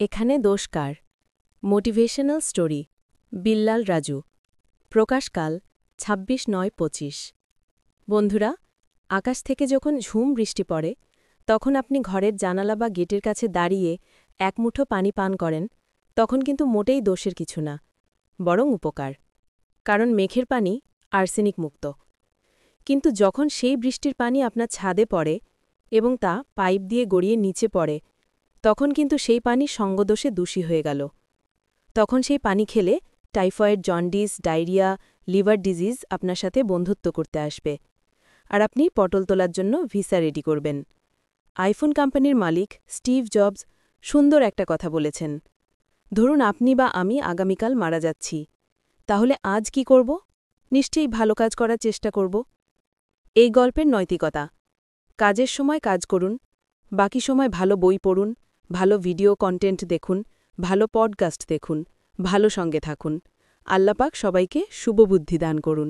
এখানে দোষ কার? Motivational story Billal Raju প্রকাশকাল ২৬/৯/২৫ বন্ধুরা, আকাশ থেকে যখন ঝুম বৃষ্টি পড়ে তখন আপনি ঘরের জানালা বা গেটের কাছে দাঁড়িয়ে এক মুঠো পানি পান করেন, তখন কিন্তু মোটেই দোষের কিছু না, বরং উপকার। কারণ মেঘের পানি আর্সেনিক মুক্ত। কিন্তু যখন সেই বৃষ্টির পানি আপনার ছাদে পড়ে এবং তা পাইপ দিয়ে গড়িয়ে নিচে পড়ে, তখন কিন্তু সেই পানি সঙ্গদোষে দূষী হয়ে গেল। তখন সেই পানি খেলে typhoid, jaundice, diarrhoea, liver disease আপনার সাথে বন্ধুত্ব করতে আসবে। আর আপনি পটল তোলার জন্য ভিসা রেডি করবেন। আইফোন কোম্পানির মালিক স্টিভ জবস সুন্দর একটা কথা বলেছেন। ধরুন আপনি বা আমি আগামীকাল মারা যাচ্ছি, তাহলে আজ কি করব? নিশ্চয়ই ভালো কাজ করার চেষ্টা করব। এই গল্পের নৈতিকতা: কাজের সময় কাজ করুন, বাকি সময় ভালো বই পড়ুন, ভালো ভিডিও কন্টেন্ট দেখুন, ভালো পডকাস্ট দেখুন, ভালো সঙ্গে থাকুন। আল্লাহ পাক সবাইকে শুভবুদ্ধি দান করুন।